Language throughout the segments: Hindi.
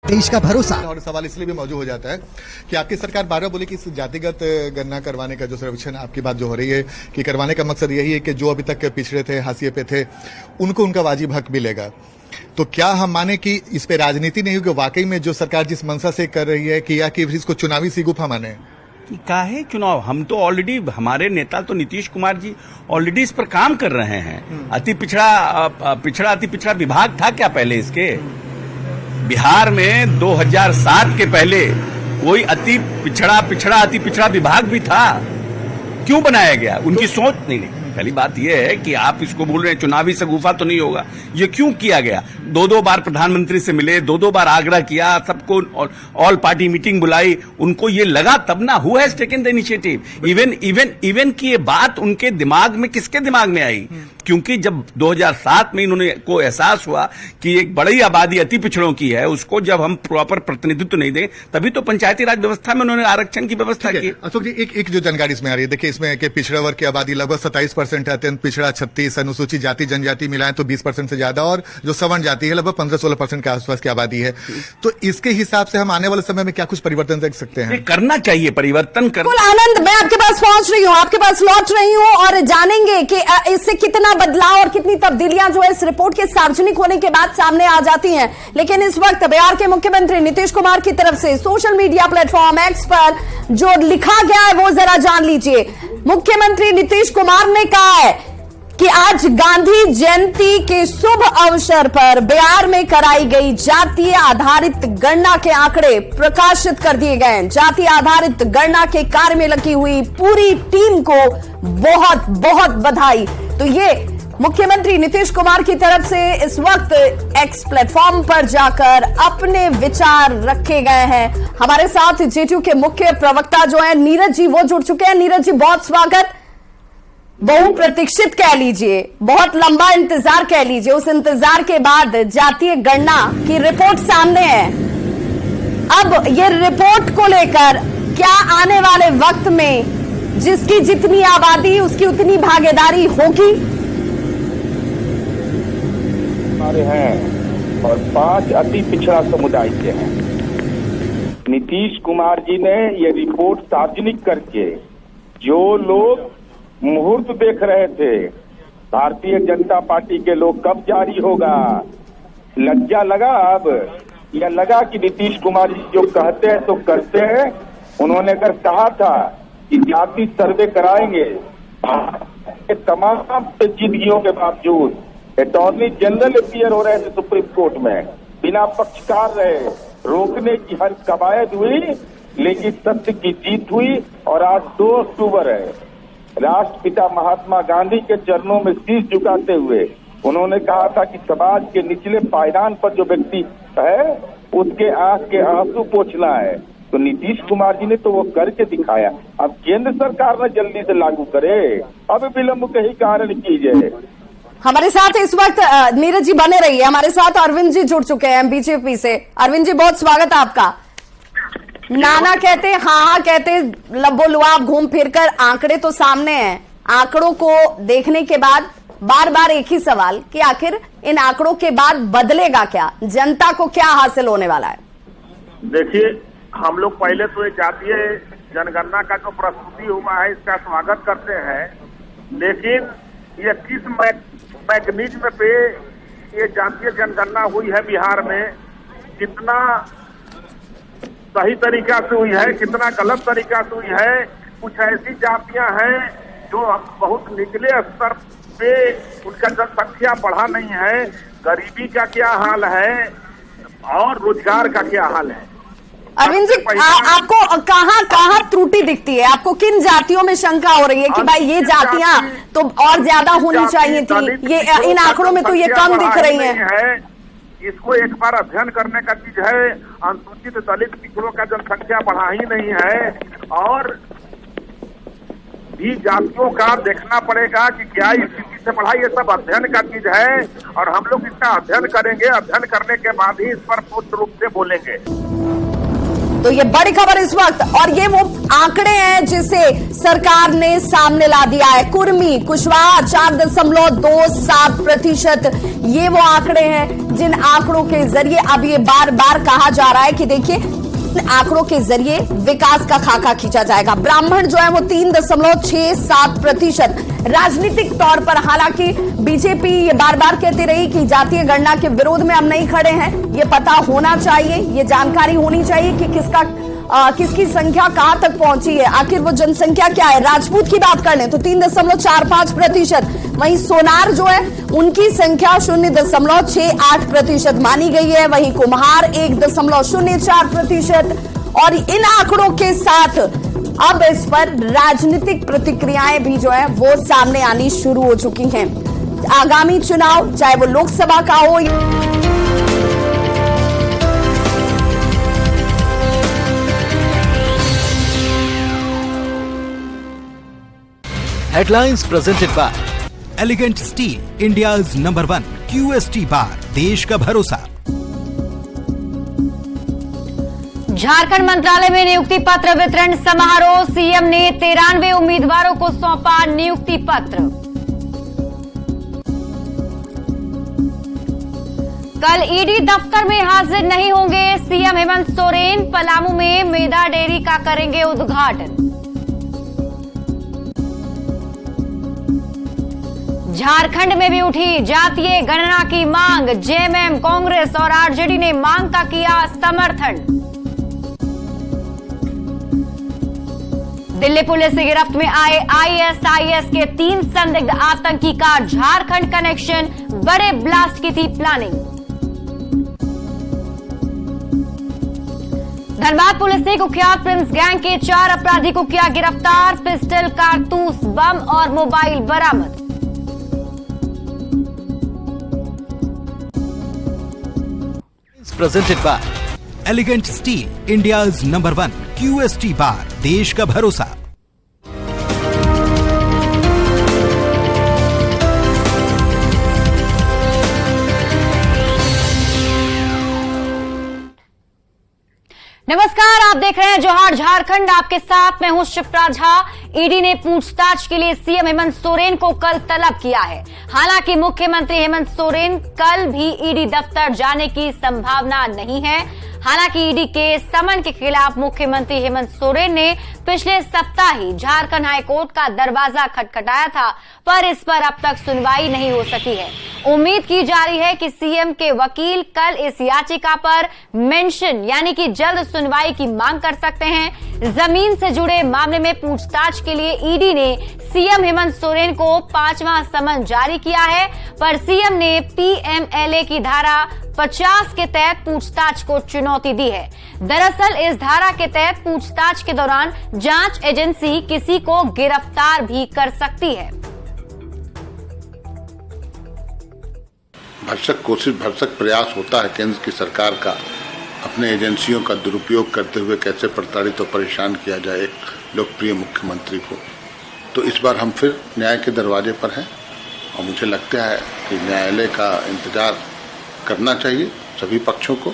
देश का भरोसा। और सवाल इसलिए भी मौजूद हो जाता है कि आपकी सरकार बार-बार बोली कि इस जातिगत गणना करवाने का जो सर्वेक्षण आपकी बात जो हो रही है कि करवाने का मकसद यही है कि जो अभी तक पिछड़े थे, हाशिए पे थे, उनको उनका वाजिब हक मिलेगा। तो क्या हम माने कि इस पे राजनीति नहीं होगी, वाकई में जो सरकार जिस मंशा से कर रही है कि या कि इसको चुनावी सिगुफा माने? काहे चुनाव, हम तो ऑलरेडी, हमारे नेता तो नीतीश कुमार जी ऑलरेडी इस पर काम कर रहे हैं। अति पिछड़ा विभाग था क्या पहले इसके? बिहार में 2007 के पहले कोई अति पिछड़ा विभाग भी था? क्यों बनाया गया? उनकी सोच नहीं। पहली बात यह है कि आप इसको बोल रहे हैं चुनावी सगुफा तो नहीं होगा, ये क्यों किया गया? दो बार प्रधानमंत्री से मिले, दो बार आग्रह किया, सबको ऑल पार्टी मीटिंग बुलाई, उनको ये लगा तब ना। Who has taken the initiative? Even की ये बात उनके दिमाग में, किसके दिमाग में आई? क्योंकि जब 2007 में इन्होंने को एहसास हुआ कि एक बड़ी आबादी अति पिछड़ों की है, उसको जब हम प्रॉपर प्रतिनिधित्व नहीं दें, तभी तो पंचायती राज व्यवस्था में उन्होंने आरक्षण की व्यवस्था की। अशोक जी, एक जो जानकारी इसमें आ रही है, देखिए इसमें कि पिछड़ा वर्ग की आबादी लगभग 27% है, अत्यंत पिछड़ा 36%, अनुसूचित जाति जनजाति मिलाएं तो 20% से ज्यादा, और जो सवर्ण जाति है लगभग 15-16% के आसपास की आबादी है। तो इसके हिसाब से हम आने वाले समय में क्या कुछ परिवर्तन देख सकते हैं? करना चाहिए परिवर्तन। आनंद, मैं आपके पास पहुंच रही हूँ, आपके पास लौट रही हूँ और जानेंगे कि इससे कितना बदलाव और कितनी तब्दीलियां जो है इस रिपोर्ट के सार्वजनिक होने के बाद सामने आ जाती हैं। लेकिन इस वक्त बिहार के मुख्यमंत्री नीतीश कुमार की तरफ से सोशल मीडिया प्लेटफॉर्म एक्स पर जो लिखा गया है वो जरा जान लीजिए। मुख्यमंत्री नीतीश कुमार ने कहा है कि आज गांधी जयंती के शुभ अवसर पर बिहार में कराई गई जातीय आधारित गणना के आंकड़े प्रकाशित कर दिए गए हैं। जातीय आधारित गणना के कार्य में लगी हुई पूरी टीम को बहुत बहुत बधाई। तो ये मुख्यमंत्री नीतीश कुमार की तरफ से इस वक्त एक्स प्लेटफॉर्म पर जाकर अपने विचार रखे गए हैं। हमारे साथ जेटीयू के मुख्य प्रवक्ता जो है नीरज जी, वो जुड़ चुके हैं। नीरज जी, बहुत स्वागत। बहुप्रतीक्षित कह लीजिए, बहुत लंबा इंतजार कह लीजिए, उस इंतजार के बाद जातीय गणना की रिपोर्ट सामने है। अब ये रिपोर्ट को लेकर क्या आने वाले वक्त में जिसकी जितनी आबादी उसकी उतनी भागीदारी होगी? हैं और 5 अति पिछड़ा समुदाय के हैं। नीतीश कुमार जी ने ये रिपोर्ट सार्वजनिक करके जो लोग मुहूर्त देख रहे थे, भारतीय जनता पार्टी के लोग कब जारी होगा, लज्जा लगा? अब यह लगा कि नीतीश कुमार जी जो कहते हैं तो करते हैं। उन्होंने अगर कहा था कि जाति सर्वे कराएंगे, तमाम पेचीदगियों के बावजूद अटॉर्नी जनरल अपीयर हो रहे थे सुप्रीम कोर्ट में, बिना पक्षकार रहे, रोकने की हर कवायद हुई, लेकिन सत्य की जीत हुई। और आज 2 अक्टूबर है। राष्ट्रपिता महात्मा गांधी के चरणों में शीश झुकाते हुए उन्होंने कहा था कि समाज के निचले पायदान पर जो व्यक्ति है उसके आंख के आंसू पोंछना है। तो नीतीश कुमार जी ने तो वो करके दिखाया। अब केंद्र सरकार ने जल्दी से लागू करे, अब विलंब के ही कारण कीजिए। हमारे साथ इस वक्त नीरज जी बने रहिए, हमारे साथ अरविंद जी जुड़ चुके हैं बीजेपी से। अरविंद जी, बहुत स्वागत है आपका। नाना कहते, हाँ कहते, लब्बो लुआब घूम फिर कर आंकड़े तो सामने हैं। आंकड़ों को देखने के बाद बार बार एक ही सवाल कि आखिर इन आंकड़ों के बाद बदलेगा क्या? जनता को क्या हासिल होने वाला है? देखिए, हम लोग पहले तो ये जातीय जनगणना का जो प्रस्तुति हुआ है इसका स्वागत करते हैं, लेकिन ये किस मैकेनिज्म पे ये जातीय जनगणना हुई है बिहार में, कितना सही तरीका से हुई है, कितना गलत तरीका से हुई है। कुछ ऐसी जातियां हैं जो बहुत निचले स्तर पे उनका जनसंख्या बढ़ा नहीं है, गरीबी का क्या हाल है और रोजगार का क्या हाल है। अरविंद जी, आपको कहाँ त्रुटि दिखती है? आपको किन जातियों में शंका हो रही है कि भाई ये जातियां तो और ज्यादा होनी चाहिए थी, ये इन आंकड़ों में तो ये कम दिख रही हैं? इसको एक बार अध्ययन करने का चीज है। अनुसूचित दलित पिछड़ों का जनसंख्या बढ़ा ही नहीं है, और भी जातियों का देखना पड़ेगा कि क्या स्थिति से बढ़ा। ये सब अध्ययन का चीज है और हम लोग इसका अध्ययन करेंगे। अध्ययन करने के बाद ही इस पर पूर्ण रूप से बोलेंगे। तो ये बड़ी खबर इस वक्त, और ये वो आंकड़े हैं जिसे सरकार ने सामने ला दिया है। कुर्मी कुशवाहा 4.27%, ये वो आंकड़े हैं जिन आंकड़ों के जरिए अब ये बार बार कहा जा रहा है कि देखिए आंकड़ों के जरिए विकास का खाका खींचा जाएगा। ब्राह्मण जो है वो 3.67%। राजनीतिक तौर पर हालांकि बीजेपी ये बार बार कहती रही कि जातीय गणना के विरोध में हम नहीं खड़े हैं, ये पता होना चाहिए, ये जानकारी होनी चाहिए कि किसकी संख्या कहां तक पहुंची है, आखिर वो जनसंख्या क्या है। राजपूत की बात कर लें तो 3.45%, वहीं सोनार जो है उनकी संख्या 0.68% मानी गई है, वहीं कुम्हार 1.04%। और इन आंकड़ों के साथ अब इस पर राजनीतिक प्रतिक्रियाएं भी जो है वो सामने आनी शुरू हो चुकी हैं। आगामी चुनाव चाहे वो लोकसभा का हो, Headlines presented by Elegant Steel, India's #1 QST bar, देश का भरोसा। झारखंड मंत्रालय में नियुक्ति पत्र वितरण समारोह, सीएम ने 93 उम्मीदवारों को सौंपा नियुक्ति पत्र। कल ईडी दफ्तर में हाजिर नहीं होंगे सीएम हेमंत सोरेन, पलामू में मेधा डेयरी का करेंगे उद्घाटन। झारखंड में भी उठी जातीय गणना की मांग, जेएमएम, कांग्रेस और आरजेडी ने मांग का किया समर्थन। दिल्ली पुलिस की गिरफ्त में आए आईएसआईएस के 3 संदिग्ध आतंकी का झारखंड कनेक्शन, बड़े ब्लास्ट की थी प्लानिंग। धनबाद पुलिस ने कुख्यात प्रिंस गैंग के 4 अपराधी को किया गिरफ्तार, पिस्टल, कारतूस, बम और मोबाइल बरामद। Presented by Elegant Steel, India's #1 QST bar, देश का भरोसा। नमस्कार, आप देख रहे हैं जोहार झारखंड, आपके साथ मैं हूं शिप्रा झा। ईडी ने पूछताछ के लिए सीएम हेमंत सोरेन को कल तलब किया है। हालांकि मुख्यमंत्री हेमंत सोरेन कल भी ईडी दफ्तर जाने की संभावना नहीं है। हालांकि ईडी के समन के खिलाफ मुख्यमंत्री हेमंत सोरेन ने पिछले सप्ताह ही झारखंड हाईकोर्ट का दरवाजा खटखटाया था, पर इस पर अब तक सुनवाई नहीं हो सकी है। उम्मीद की जा रही है कि सीएम के वकील कल इस याचिका पर मेंशन यानी कि जल्द सुनवाई की मांग कर सकते हैं। जमीन से जुड़े मामले में पूछताछ के लिए ईडी ने सीएम हेमंत सोरेन को 5वां समन जारी किया है, पर सीएम ने पीएमएलए की धारा 50 के तहत पूछताछ को चुनौती दी है। दरअसल इस धारा के तहत पूछताछ के दौरान जांच एजेंसी किसी को गिरफ्तार भी कर सकती है। भरसक प्रयास होता है केंद्र की सरकार का अपने एजेंसियों का दुरुपयोग करते हुए कैसे प्रताड़ित और परेशान किया जाए एक लोकप्रिय मुख्यमंत्री को। तो इस बार हम फिर न्याय के दरवाजे पर हैं और मुझे लगता है कि न्यायालय का इंतजार करना चाहिए सभी पक्षों को,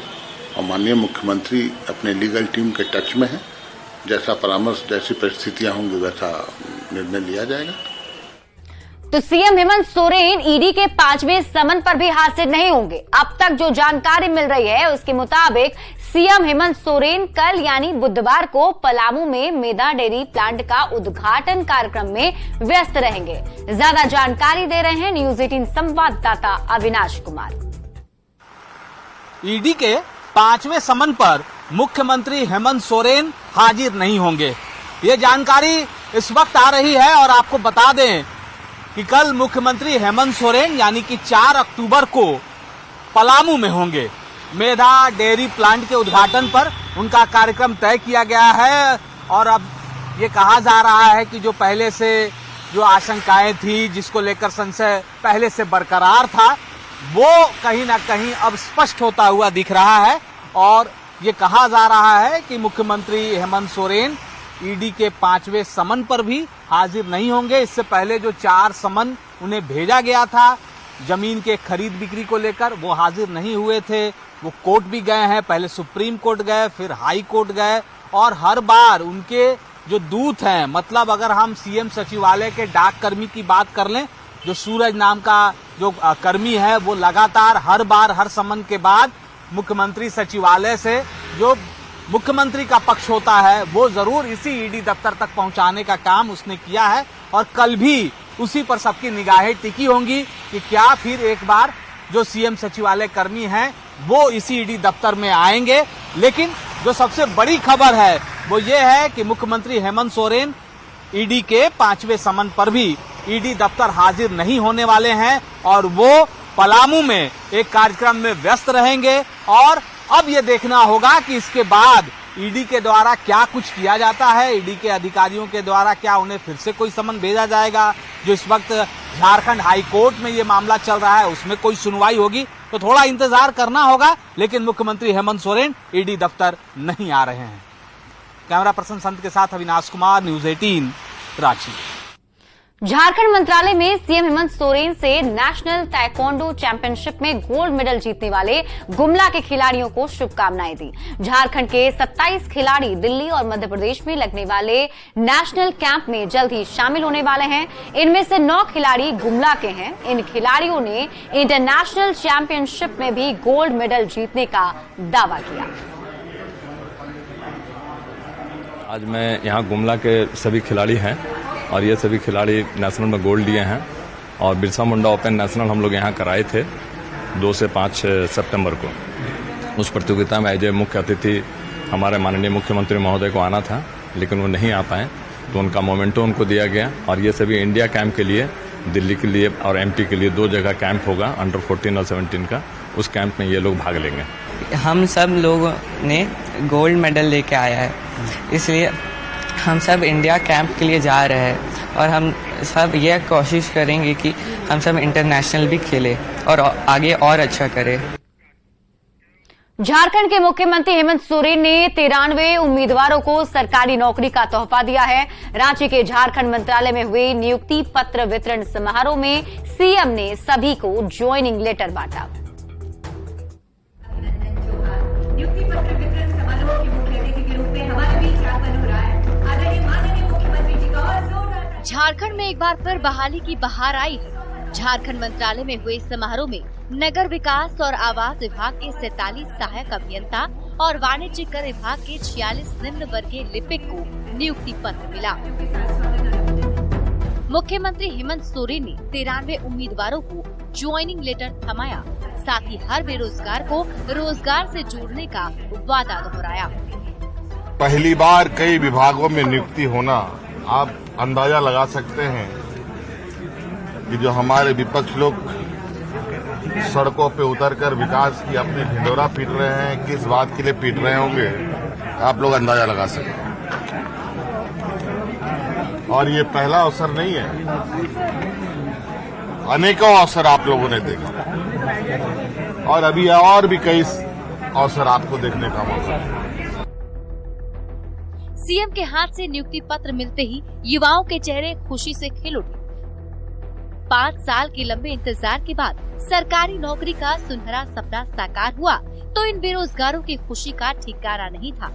और माननीय मुख्यमंत्री अपने लीगल टीम के टच में हैं। जैसा परामर्श, जैसी परिस्थितियां होंगी वैसा निर्णय लिया जाएगा। तो सीएम हेमंत सोरेन ईडी के 5वें समन पर भी हाजिर नहीं होंगे। अब तक जो जानकारी मिल रही है उसके मुताबिक सीएम हेमंत सोरेन कल यानी बुधवार को पलामू में मेधा डेयरी प्लांट का उद्घाटन कार्यक्रम में व्यस्त रहेंगे। ज्यादा जानकारी दे रहे हैं न्यूज 18 संवाददाता अविनाश कुमार। ईडी के 5वें समन पर मुख्यमंत्री हेमंत सोरेन हाजिर नहीं होंगे, ये जानकारी इस वक्त आ रही है। और आपको बता दें कि कल मुख्यमंत्री हेमंत सोरेन यानी कि 4 अक्टूबर को पलामू में होंगे। मेधा डेयरी प्लांट के उद्घाटन पर उनका कार्यक्रम तय किया गया है। और अब ये कहा जा रहा है कि जो पहले से जो आशंकाएं थी, जिसको लेकर संशय पहले से बरकरार था, वो कहीं ना कहीं अब स्पष्ट होता हुआ दिख रहा है। और ये कहा जा रहा है कि मुख्यमंत्री हेमंत सोरेन ईडी के 5वें समन पर भी हाजिर नहीं होंगे। इससे पहले जो 4 समन उन्हें भेजा गया था जमीन के खरीद बिक्री को लेकर वो हाजिर नहीं हुए थे। वो कोर्ट भी गए हैं, पहले सुप्रीम कोर्ट गए, फिर हाई कोर्ट गए, और हर बार उनके जो दूत हैं, मतलब अगर हम सीएम सचिवालय के डाक कर्मी की बात कर लें, जो सूरज नाम का जो कर्मी है, वो लगातार हर बार हर समन के बाद मुख्यमंत्री सचिवालय से जो मुख्यमंत्री का पक्ष होता है वो जरूर इसी ईडी दफ्तर तक पहुंचाने का काम उसने किया है, और कल भी उसी पर सबकी निगाहें टिकी होंगी कि क्या फिर एक बार जो सीएम सचिवालय कर्मी हैं वो इसी ईडी दफ्तर में आएंगे। लेकिन जो सबसे बड़ी खबर है वो ये है कि मुख्यमंत्री हेमंत सोरेन ईडी के 5वें समन पर भी ईडी दफ्तर हाजिर नहीं होने वाले हैं, और वो पलामू में एक कार्यक्रम में व्यस्त रहेंगे। और अब ये देखना होगा कि इसके बाद ईडी के द्वारा क्या कुछ किया जाता है, ईडी के अधिकारियों के द्वारा क्या उन्हें फिर से कोई समन भेजा जाएगा। जो इस वक्त झारखंड हाई कोर्ट में ये मामला चल रहा है उसमें कोई सुनवाई होगी, तो थोड़ा इंतजार करना होगा। लेकिन मुख्यमंत्री हेमंत सोरेन ईडी दफ्तर नहीं आ रहे हैं। कैमरा पर्सन संत के साथ अविनाश कुमार, न्यूज 18 रांची। झारखंड मंत्रालय में सीएम हेमंत सोरेन से नेशनल ताइक्वांडो चैंपियनशिप में गोल्ड मेडल जीतने वाले गुमला के खिलाड़ियों को शुभकामनाएं दी। झारखंड के 27 खिलाड़ी दिल्ली और मध्य प्रदेश में लगने वाले नेशनल कैंप में जल्द ही शामिल होने वाले हैं। इनमें से 9 खिलाड़ी गुमला के हैं। इन खिलाड़ियों ने इंटरनेशनल चैंपियनशिप में भी गोल्ड मेडल जीतने का दावा किया। आज मैं यहाँ गुमला के सभी खिलाड़ी हैं और ये सभी खिलाड़ी नेशनल में गोल्ड लिए हैं, और बिरसा मुंडा ओपन नेशनल हम लोग यहाँ कराए थे 2 से 5 सितंबर को। उस प्रतियोगिता में एज ए मुख्य अतिथि हमारे माननीय मुख्यमंत्री महोदय को आना था, लेकिन वो नहीं आ पाए, तो उनका मोमेंटो उनको दिया गया। और ये सभी इंडिया कैंप के लिए, दिल्ली के लिए और एमपी के लिए 2 जगह कैंप होगा, अंडर 14 और 17 का। उस कैंप में ये लोग भाग लेंगे। हम सब लोगों ने गोल्ड मेडल लेके आया है, इसलिए हम सब इंडिया कैंप के लिए जा रहे हैं, और हम सब ये कोशिश करेंगे कि हम सब इंटरनेशनल भी खेलें और आगे और अच्छा करें। झारखंड के मुख्यमंत्री हेमंत सोरेन ने 93 उम्मीदवारों को सरकारी नौकरी का तोहफा दिया है। रांची के झारखंड मंत्रालय में हुए नियुक्ति पत्र वितरण समारोह में सीएम ने सभी को ज्वाइनिंग लेटर बांटा। नियुक्ति पत्र वितरण समारोह के मुख्य अतिथि के रूप में हमारे बीच ज्ञापन हो रहा है। आदरणीय माननीय मुख्यमंत्री जी का और जोरदार। झारखंड में एक बार फिर बहाली की बहार आई है। झारखंड मंत्रालय में हुए समारोह में नगर विकास और आवास विभाग के 47 सहायक अभियंता और वाणिज्य कर विभाग के 46 निम्न वर्गीय लिपिक को नियुक्ति पत्र मिला। मुख्यमंत्री हेमंत सोरेन ने 93 उम्मीदवारों को ज्वाइनिंग लेटर थमाया, साथ ही हर बेरोजगार को रोजगार से जोड़ने का वादा दोहराया। पहली बार कई विभागों में नियुक्ति होना, आप अंदाजा लगा सकते हैं कि जो हमारे विपक्ष लोग सड़कों पे उतरकर विकास की अपनी ढिंढोरा पीट रहे हैं, किस बात के लिए पीट रहे होंगे, आप लोग अंदाजा लगा सकते हैं। और ये पहला अवसर नहीं है, अनेकों अवसर आप लोगों ने देखा, और अभी और भी कई अवसर आपको देखने का मौका है। सीएम के हाथ से नियुक्ति पत्र मिलते ही युवाओं के चेहरे खुशी से खिल उठे। 5 साल के लंबे इंतजार के बाद सरकारी नौकरी का सुनहरा सपना साकार हुआ, तो इन बेरोजगारों की खुशी का ठिकाना नहीं था।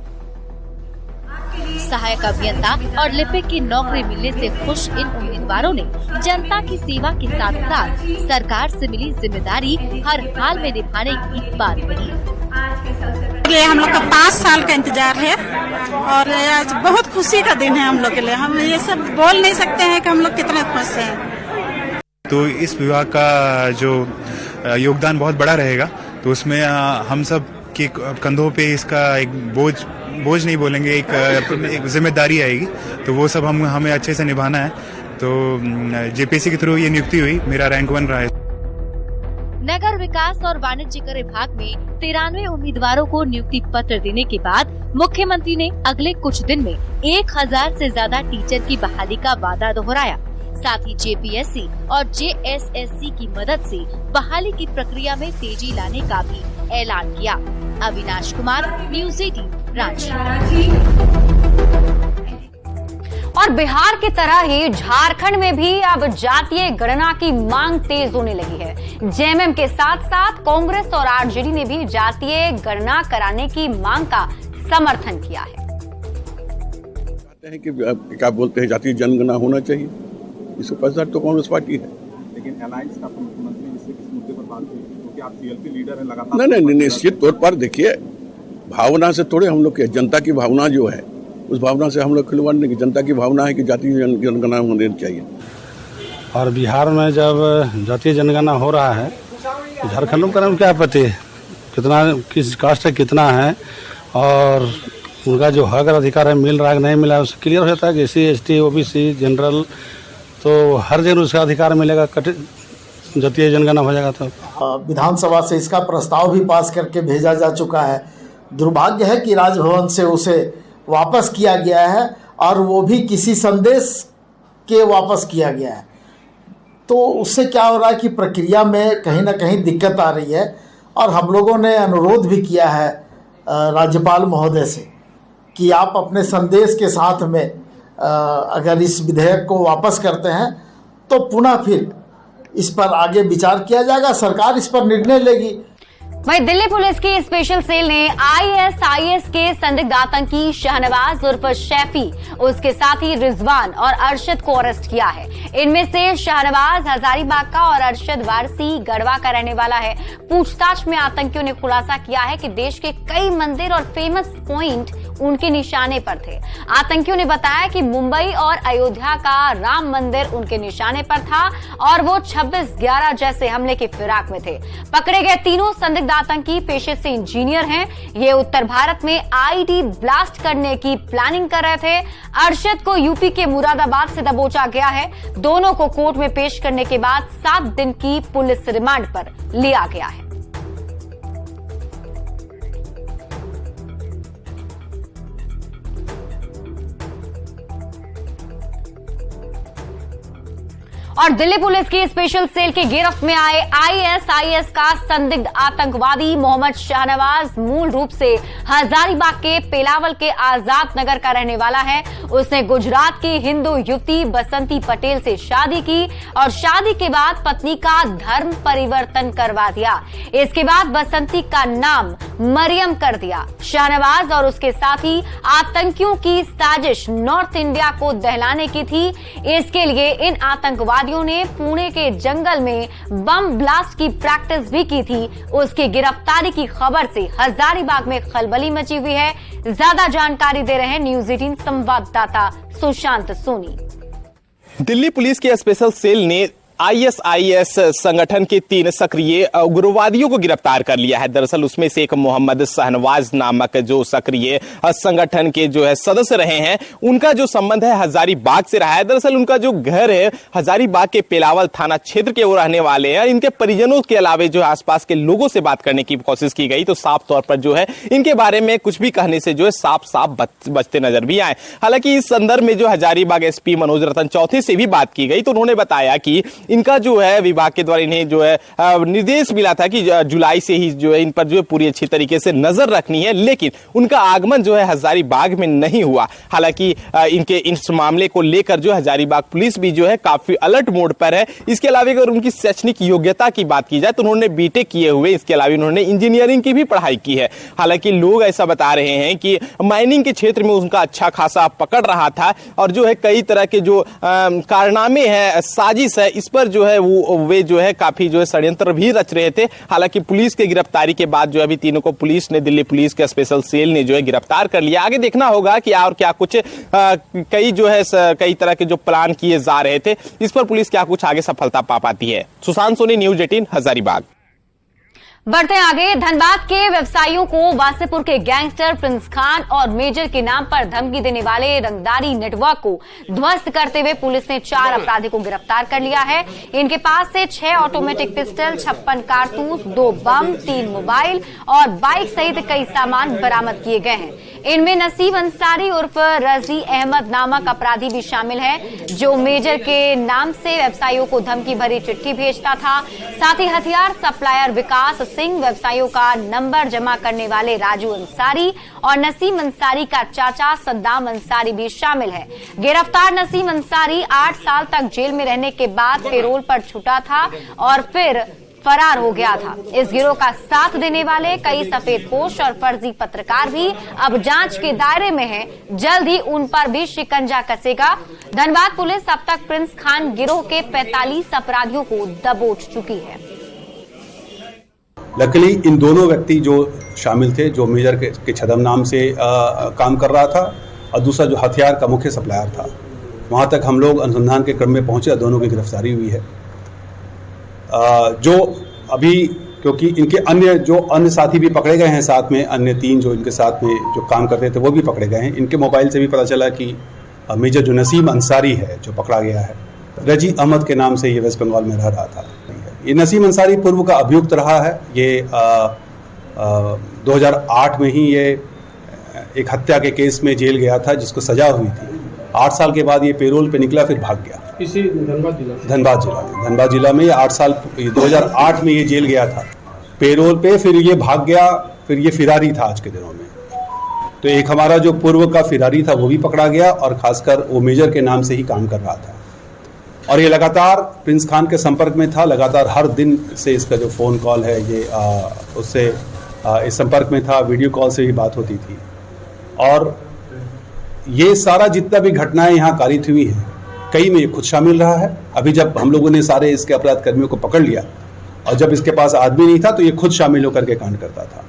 सहायक अभियंता और लिपिक की नौकरी मिलने से खुश इन उम्मीदवारों ने जनता की सेवा के साथ साथ सरकार से मिली जिम्मेदारी हर हाल में निभाने की बात कही। ये हम लोग का 5 साल का इंतजार है, और आज बहुत खुशी का दिन है हम लोग के लिए। हम ये सब बोल नहीं सकते हैं कि हम लोग कितने खुश हैं। तो इस विभाग का जो योगदान बहुत बड़ा रहेगा, तो उसमें हम सब के कंधों पे इसका एक बोझ नहीं बोलेंगे, एक जिम्मेदारी आएगी, तो वो सब हमें अच्छे से निभाना है। तो जेपीएससी के थ्रू ये नियुक्ति हुई, मेरा रैंक 1 रहा है। नगर विकास और वाणिज्य कर विभाग में 93 उम्मीदवारों को नियुक्ति पत्र देने के बाद मुख्यमंत्री ने अगले कुछ दिन में 1000 से ज्यादा टीचर की बहाली का वादा दोहराया। साथ ही जेपीएससी और जेएसएससी की मदद से बहाली की प्रक्रिया में तेजी लाने का भी ऐलान किया। अविनाश कुमार, न्यूज 18 रांची। और बिहार की तरह ही झारखंड में भी अब जातीय गणना की मांग तेज होने लगी है। जेएमएम के साथ साथ कांग्रेस और आरजेडी ने भी जातीय गणना कराने की मांग का समर्थन किया है। कि क्या बोलते हैं, जातीय जनगणना होना चाहिए, इसको पसंद तो कांग्रेस पार्टी है। लेकिन अलायंस का मुख्यमंत्री जिससे किस मुद्दे पर बात हुई, क्योंकि आप सीएलपी लीडर हैं लगातार। नहीं, निश्चित तौर पर देखिए, भावना से थोड़े हम लोग के, जनता की भावना जो है उस भावना से हम लोग खिलवाड़ नहीं की। जनता की भावना है कि जातीय जनगणना होनी चाहिए। और बिहार में जब जातीय जनगणना हो रहा है, झारखंड में करने में क्या पता है कितना किस कास्ट है, कितना है, और उनका जो हक और अधिकार है मिल रहा है कि नहीं मिला है, उससे क्लियर हो जाता है कि SC ST OBC जनरल तो हर जगह उसका अधिकार मिलेगा, जातीय जनगणना हो जाएगा। तो विधानसभा से इसका प्रस्ताव भी पास करके भेजा जा चुका है। दुर्भाग्य है कि राजभवन से उसे वापस किया गया है, और वो भी किसी संदेश के वापस किया गया है। तो उससे क्या हो रहा है कि प्रक्रिया में कहीं ना कहीं दिक्कत आ रही है, और हम लोगों ने अनुरोध भी किया है राज्यपाल महोदय से कि आप अपने संदेश के साथ में अगर इस विधेयक को वापस करते हैं तो पुनः फिर इस पर आगे विचार किया जाएगा, सरकार इस पर निर्णय लेगी। वहीं दिल्ली पुलिस की स्पेशल सेल ने ISIS के संदिग्ध आतंकी शहनवाज उर्फ शैफी, उसके साथी रिजवान और अरशद को अरेस्ट किया है। इनमें से शहनवाज हजारीबाग का और अरशद वारसी गढ़वा का रहने वाला है। पूछताछ में आतंकियों ने खुलासा किया है कि देश के कई मंदिर और फेमस पॉइंट उनके निशाने पर थे। आतंकियों ने बताया कि मुंबई और अयोध्या का राम मंदिर उनके निशाने पर था और वो 26/11 जैसे हमले की फिराक में थे। पकड़े गए तीनों संदिग्ध आतंकी पेशे से इंजीनियर हैं। ये उत्तर भारत में IED ब्लास्ट करने की प्लानिंग कर रहे थे। अरशद को यूपी के मुरादाबाद से दबोचा गया है। दोनों को कोर्ट में पेश करने के बाद 7 दिन की पुलिस रिमांड पर लिया गया है। और दिल्ली पुलिस की स्पेशल सेल के गिरफ्त में आए ISIS का संदिग्ध आतंकवादी मोहम्मद शाहनवाज मूल रूप से हजारीबाग के पेलावल के आजाद नगर का रहने वाला है। उसने गुजरात की हिंदू युवती बसंती पटेल से शादी की और शादी के बाद पत्नी का धर्म परिवर्तन करवा दिया। इसके बाद बसंती का नाम मरियम कर दिया। शाहनवाज और उसके साथी आतंकियों की साजिश नॉर्थ इंडिया को दहलाने की थी। इसके लिए इन आतंकवादियों ने पुणे के जंगल में बम ब्लास्ट की प्रैक्टिस भी की थी। उसकी गिरफ्तारी की खबर से हजारीबाग में खलबली मची हुई है। ज्यादा जानकारी दे रहे हैं न्यूज 18 संवाददाता सुशांत सोनी। दिल्ली पुलिस के स्पेशल सेल ने ISIS संगठन के 3 सक्रिय उग्रवादियों को गिरफ्तार कर लिया है। दरअसल उसमें से एक मोहम्मद शाहनवाज नामक जो सक्रिय संगठन के जो है सदस्य रहे हैं, उनका जो संबंध है हजारीबाग से रहा है। दरअसल उनका जो घर है हजारीबाग के पेलावल थाना क्षेत्र के वो रहने वाले हैं। इनके परिजनों के अलावा जो आसपास के लोगों से बात करने की कोशिश की गई तो साफ तौर पर जो है इनके बारे में कुछ भी कहने से जो है साफ बचते नजर भी आए। हालांकि इस संदर्भ में जो हजारीबाग SP मनोज रतन चौथे से भी बात की गई तो उन्होंने बताया कि इनका जो है विभाग के द्वारा इन्हें जो है निर्देश मिला था कि जुलाई से ही जो है इन पर जो है पूरी अच्छी तरीके से नजर रखनी है, लेकिन उनका आगमन जो है हजारीबाग में नहीं हुआ। हालांकि इनके इस मामले को लेकर जो हजारीबाग पुलिस भी जो है काफी अलर्ट मोड पर है। इसके अलावा अगर उनकी शैक्षणिक योग्यता की बात की जाए तो उन्होंने BTech किए हुए, इसके अलावा उन्होंने इंजीनियरिंग की भी पढ़ाई की है। हालांकि लोग ऐसा बता रहे हैं कि माइनिंग के क्षेत्र में उनका अच्छा खासा पकड़ रहा था और जो है कई तरह के जो कारनामे हैं, साजिश है, इस पर जो है वे जो है काफी जो है षड्यंत्र भी रच रहे थे। हालांकि पुलिस की गिरफ्तारी के बाद जो अभी तीनों को पुलिस ने, दिल्ली पुलिस के स्पेशल सेल ने जो है गिरफ्तार कर लिया। आगे देखना होगा कि और क्या कुछ कई जो है कई तरह के जो प्लान किए जा रहे थे, इस पर पुलिस क्या कुछ आगे सफलता पा पाती है। सुशांत सोनी, न्यूज 18 हजारीबाग। बढ़ते हैं आगे। धनबाद के व्यवसायियों को वासेपुर के गैंगस्टर प्रिंस खान और मेजर के नाम पर धमकी देने वाले रंगदारी नेटवर्क को ध्वस्त करते हुए पुलिस ने 4 अपराधी को गिरफ्तार कर लिया है। इनके पास से 6 ऑटोमेटिक पिस्टल, 56 कारतूस, 2 बम, 3 मोबाइल और बाइक सहित कई सामान बरामद किए गए हैं। इनमें नसीम अंसारी उर्फ रजी अहमद नामक अपराधी भी शामिल है, जो मेजर के नाम से व्यवसायियों को धमकी भरी चिट्ठी भेजता था। साथ ही हथियार सप्लायर विकास सिंह, व्यवसायियों का नंबर जमा करने वाले राजू अंसारी और नसीम अंसारी का चाचा सद्दाम अंसारी भी शामिल है। गिरफ्तार नसीम अंसारी 8 साल तक जेल में रहने के बाद पैरोल पर छूटा था और फिर फरार हो गया था। इस गिरोह का साथ देने वाले कई सफेदपोश और फर्जी पत्रकार भी अब जांच के दायरे में हैं। जल्द ही उन पर भी शिकंजा कसेगा। धनबाद पुलिस अब तक प्रिंस खान गिरोह के 45 अपराधियों को दबोच चुकी है। लकीली इन दोनों व्यक्ति जो शामिल थे, जो मेजर के छदम नाम से काम कर रहा था और दूसरा जो हथियार का मुख्य सप्लायर था, वहां तक हम लोग अनुसंधान के क्रम में पहुंचे। दोनों की गिरफ्तारी हुई है। जो अभी क्योंकि इनके अन्य साथी भी पकड़े गए हैं, साथ में अन्य 3 जो इनके साथ में जो काम करते थे वो भी पकड़े गए हैं। इनके मोबाइल से भी पता चला कि मेजर जो नसीम अंसारी है जो पकड़ा गया है, रजी अहमद के नाम से ये वेस्ट बंगाल में रह रहा था। ये नसीम अंसारी पूर्व का अभियुक्त रहा है। ये 2008 में ही ये एक हत्या के केस में जेल गया था जिसको सजा हुई थी। 8 साल के बाद ये पेरोल पे निकला, फिर भाग गया। इसी धनबाद जिला में ये 8 साल 2008 में ये जेल गया था पेरोल पे, फिर ये भाग गया, फिर ये फिरारी था आज के दिनों में। तो एक हमारा जो पूर्व का फिरारी था वो भी पकड़ा गया और खासकर वो मेजर के नाम से ही काम कर रहा था और ये लगातार प्रिंस खान के संपर्क में था। लगातार हर दिन से इसका जो फ़ोन कॉल है ये उससे इस संपर्क में था, वीडियो कॉल से भी बात होती थी। और ये सारा जितना भी घटनाएं यहाँ कारित हुई हैं, कई में ये खुद शामिल रहा है। अभी जब हम लोगों ने सारे इसके अपराध कर्मियों को पकड़ लिया और जब इसके पास आदमी नहीं था तो ये खुद शामिल होकर के कांड करता था।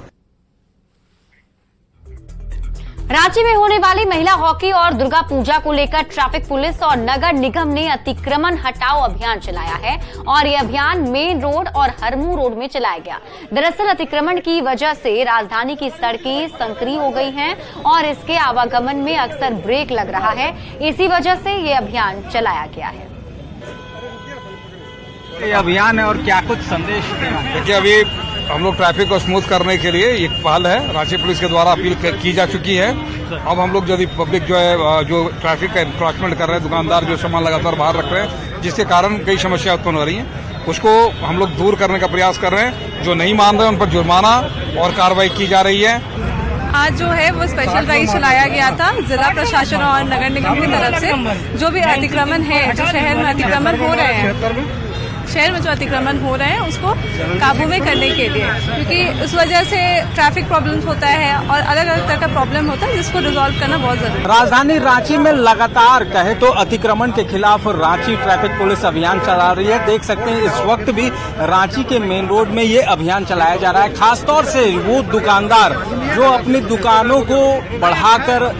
रांची में होने वाली महिला हॉकी और दुर्गा पूजा को लेकर ट्रैफिक पुलिस और नगर निगम ने अतिक्रमण हटाओ अभियान चलाया है और ये अभियान मेन रोड और हरमू रोड में चलाया गया। दरअसल अतिक्रमण की वजह से राजधानी की सड़कें संकरी हो गई हैं और इसके आवागमन में अक्सर ब्रेक लग रहा है। इसी वजह से ये अभियान चलाया गया है। ये अभियान है और क्या कुछ संदेश देना है? देखिए, अभी हम लोग ट्रैफिक को स्मूथ करने के लिए एक पहल है, रांची पुलिस के द्वारा अपील की जा चुकी है। अब हम लोग यदि पब्लिक जो है जो ट्रैफिक का इंक्रोचमेंट कर रहे हैं, दुकानदार जो सामान लगातार बाहर रख रहे हैं जिसके कारण कई समस्या उत्पन्न हो रही हैं, उसको हम लोग दूर करने का प्रयास कर रहे हैं। जो नहीं मान रहे हैं उन पर जुर्माना और कार्रवाई की जा रही है। आज जो है वो स्पेशल ड्राइव चलाया गया था जिला प्रशासन और नगर निगम की तरफ से। जो भी अतिक्रमण है, जो शहर में अतिक्रमण हो रहे हैं, शहर में जो अतिक्रमण हो रहे हैं उसको काबू में करने के लिए, क्योंकि उस वजह से ट्रैफिक प्रॉब्लम्स होता है और अलग अलग तरह का प्रॉब्लम होता है जिसको रिजॉल्व करना बहुत जरूरी है। राजधानी रांची में लगातार कहे तो अतिक्रमण के खिलाफ रांची ट्रैफिक पुलिस अभियान चला रही है। देख सकते हैं इस वक्त भी रांची के मेन रोड में ये अभियान चलाया जा रहा है। खासतौर से वो दुकानदार जो अपनी दुकानों को बढ़ाकर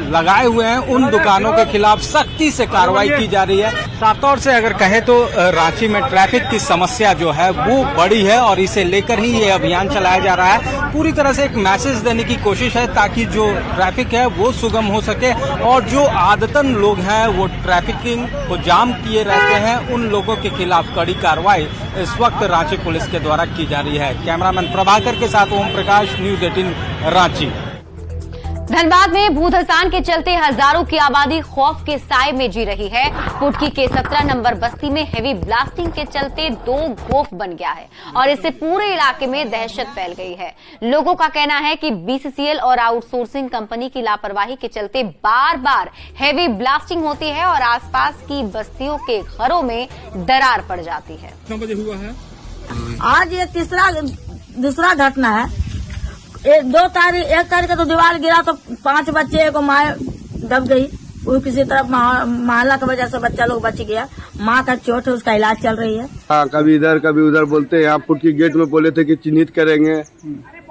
लगाए हुए हैं, उन दुकानों के खिलाफ सख्ती से कार्रवाई की जा रही है। साफ तौर से अगर कहे तो रांची में ट्रैफिक की समस्या जो है वो बड़ी है और इसे लेकर ही ये अभियान चलाया जा रहा है। पूरी तरह से एक मैसेज देने की कोशिश है ताकि जो ट्रैफिक है वो सुगम हो सके और जो आदतन लोग हैं वो ट्रैफिकिंग को जाम किए रहते हैं, उन लोगों के खिलाफ कड़ी कार्रवाई इस वक्त रांची पुलिस के द्वारा की जा रही है। कैमरामैन प्रभाकर के साथ ओम प्रकाश, न्यूज 18 रांची। धनबाद में भूधसान के चलते हजारों की आबादी खौफ के साए में जी रही है। पुटकी के 17 नंबर बस्ती में हेवी ब्लास्टिंग के चलते 2 गोफ बन गया है और इससे पूरे इलाके में दहशत फैल गई है। लोगों का कहना है कि बीसीसीएल और आउटसोर्सिंग कंपनी की लापरवाही के चलते बार बार हेवी ब्लास्टिंग होती है और आसपास की बस्तियों के घरों में दरार पड़ जाती है। कितना बजे हुआ है? आज ये दूसरा घटना है। 1 तारीख का तो दीवार गिरा तो 5 बच्चे को माँ दब गई। वो किसी तरफ मोहल्ला की वजह से बच्चा लोग बच गया। माँ का चोट है, उसका इलाज चल रही है। हाँ, कभी इधर कभी उधर बोलते हैं। यहाँ पुटकी गेट में बोले थे कि चिन्हित करेंगे,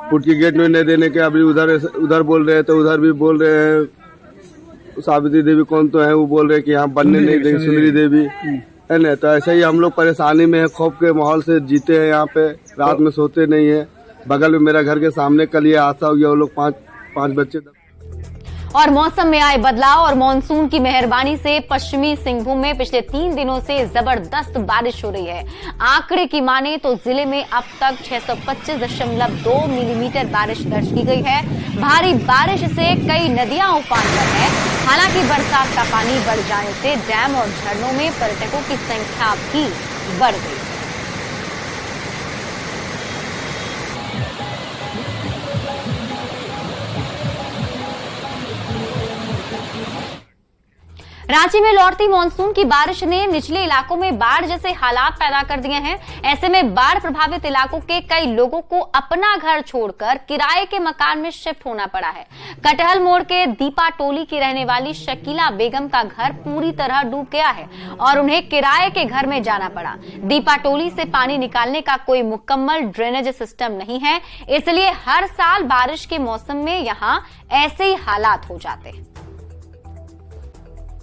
पुटकी गेट में नहीं देने के अभी उधर बोल रहे हैं, तो उधर भी बोल रहे हैं। सावित्री देवी कौन तो है वो बोल रहे हैं कि यहाँ बनने नहीं देंगे, सुंदरी देवी है ना। तो ऐसे ही हम लोग परेशानी में है, खौफ के माहौल से जीते हैं। यहाँ पे रात में सोते नहीं है। बगल में मेरा घर के सामने कल ये हादसा हो गया, वो लोग 5 बच्चे। और मौसम में आए बदलाव और मानसून की मेहरबानी से पश्चिमी सिंहभूम में पिछले 3 दिनों से जबरदस्त बारिश हो रही है। आंकड़े की माने तो जिले में अब तक 625.2 मिलीमीटर बारिश दर्ज की गई है। भारी बारिश से कई नदियां उफान पर है। हालांकि बरसात का पानी बढ़ जाने से डैम और झरनों में पर्यटकों की संख्या भी बढ़ गई। रांची में लौटती मानसून की बारिश ने निचले इलाकों में बाढ़ जैसे हालात पैदा कर दिए हैं। ऐसे में बाढ़ प्रभावित इलाकों के कई लोगों को अपना घर छोड़कर किराए के मकान में शिफ्ट होना पड़ा है। कटहल मोड़ के दीपा टोली की रहने वाली शकीला बेगम का घर पूरी तरह डूब गया है और उन्हें किराए के घर में जाना पड़ा। दीपा टोली से पानी निकालने का कोई मुकम्मल ड्रेनेज सिस्टम नहीं है, इसलिए हर साल बारिश के मौसम में यहाँ ऐसे ही हालात हो जाते हैं।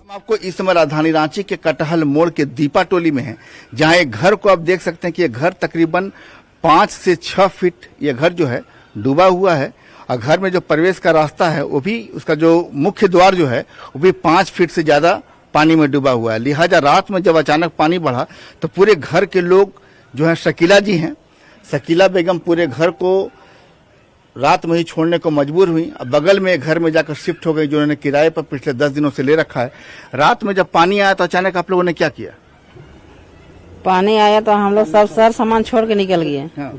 आपको इस समय राजधानी रांची के कटहल मोड़ के दीपा टोली में है, जहां एक घर को आप देख सकते हैं कि ये घर तकरीबन 5 से 6 फीट ये घर जो है डूबा हुआ है और घर में जो प्रवेश का रास्ता है वो भी, उसका जो मुख्य द्वार जो है वो भी 5 फीट से ज्यादा पानी में डूबा हुआ है। लिहाजा रात में जब अचानक पानी बढ़ा तो पूरे घर के लोग जो है, शकीला जी हैं, शकीला बेगम पूरे घर को रात में ही छोड़ने को मजबूर हुई। अब बगल में घर में जाकर शिफ्ट हो गई, जो उन्होंने किराए पर पिछले 10 दिनों से ले रखा है। रात में जब पानी आया तो अचानक आप लोगों ने क्या किया? पानी आया तो हम लोग सब सर सामान छोड़ के निकल गए। हाँ,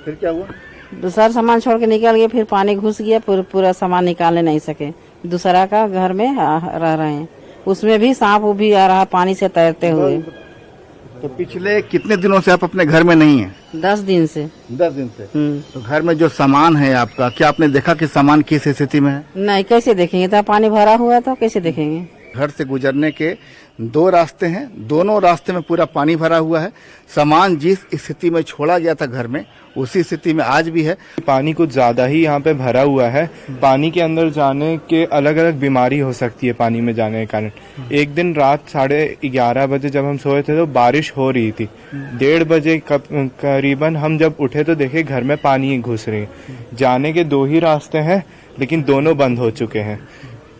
फिर क्या हुआ? दूसरा सामान छोड़ के निकल गए, फिर पानी घुस गया, पूरा सामान निकालने नहीं सके। दूसरा का घर में रह रहे हैं, उसमें भी सांप भी आ रहा पानी से तैरते हुए। तो पिछले कितने दिनों से आप अपने घर में नहीं हैं? 10 दिन से। 10 दिन से। तो घर में जो सामान है आपका, क्या आपने देखा कि सामान किस स्थिति में है? नहीं, कैसे देखेंगे, तो पानी भरा हुआ है तो कैसे देखेंगे। घर से गुजरने के 2 रास्ते हैं, दोनों रास्ते में पूरा पानी भरा हुआ है। सामान जिस स्थिति में छोड़ा गया था घर में, उसी स्थिति में आज भी है। पानी कुछ ज्यादा ही यहाँ पे भरा हुआ है। पानी के अंदर जाने के अलग अलग बीमारी हो सकती है पानी में जाने के कारण। एक दिन रात 11:30 बजे जब हम सोए थे तो बारिश हो रही थी। 1:30 बजे करीबन हम जब उठे तो देखे घर में पानी ही घुस रही है। जाने के 2 ही रास्ते हैं, लेकिन दोनों बंद हो चुके हैं।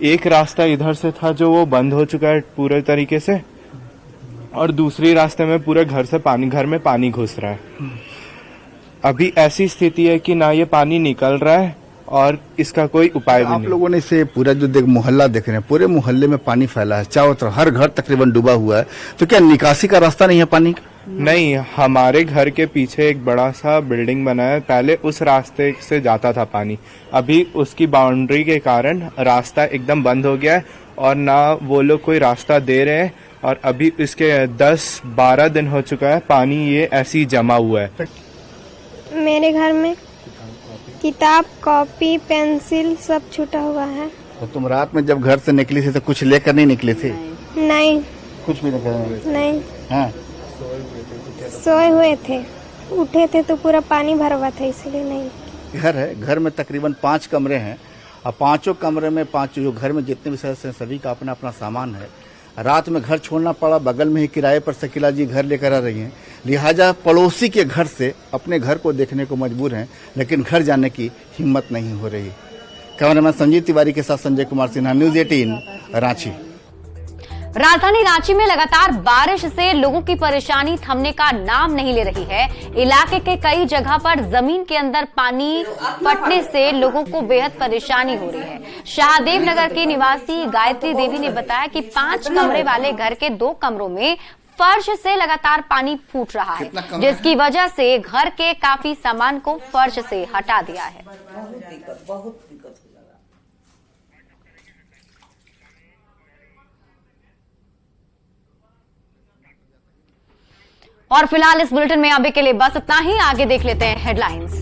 एक रास्ता इधर से था जो वो बंद हो चुका है पूरे तरीके से, और दूसरी रास्ते में पूरे घर में पानी घुस रहा है। अभी ऐसी स्थिति है कि ना ये पानी निकल रहा है और इसका कोई उपाय भी नहीं। आप लोगों ने इसे पूरा जो मोहल्ला देख रहे हैं, पूरे मोहल्ले में पानी फैला है, चारों तरफ हर घर तकरीबन डूबा हुआ है। तो क्या निकासी का रास्ता नहीं है पानी का? नहीं, हमारे घर के पीछे एक बड़ा सा बिल्डिंग बना है, पहले उस रास्ते से जाता था पानी। अभी उसकी बाउंड्री के कारण रास्ता एकदम बंद हो गया है और ना वो लोग कोई रास्ता दे रहे हैं। और अभी इसके 10-12 दिन हो चुका है पानी ये ऐसे ही जमा हुआ है। मेरे घर में किताब, कॉपी, पेंसिल सब छूटा हुआ है। तो तुम रात में जब घर से निकली थी तो कुछ लेकर नहीं निकले थे? नहीं, कुछ भी नहीं। हाँ, सोए हुए थे, उठे थे तो पूरा पानी भरा हुआ था, इसलिए नहीं। घर है, घर में तकरीबन 5 कमरे हैं और 5 कमरे में 5 जो घर में जितने भी सदस्य हैं सभी का अपना अपना सामान है। रात में घर छोड़ना पड़ा, बगल में ही किराए पर शकीला जी घर लेकर आ रही हैं। लिहाजा पड़ोसी के घर से अपने घर को देखने को मजबूर हैं, लेकिन घर जाने की हिम्मत नहीं हो रही। कैमरामैन संजीव तिवारी के साथ संजय कुमार सिन्हा, न्यूज़ 18 रांची। राजधानी रांची में लगातार बारिश से लोगों की परेशानी थमने का नाम नहीं ले रही है। इलाके के कई जगह पर जमीन के अंदर पानी फटने से लोगों को बेहद परेशानी हो रही है। शाहदेव नगर की निवासी गायत्री देवी ने बताया कि 5 कमरे वाले घर के 2 कमरों में फर्श से लगातार पानी फूट रहा है, जिसकी वजह से घर के काफी सामान को फर्श से हटा दिया है। और फिलहाल इस बुलेटिन में अभी के लिए बस इतना ही। आगे देख लेते हैं हेडलाइंस।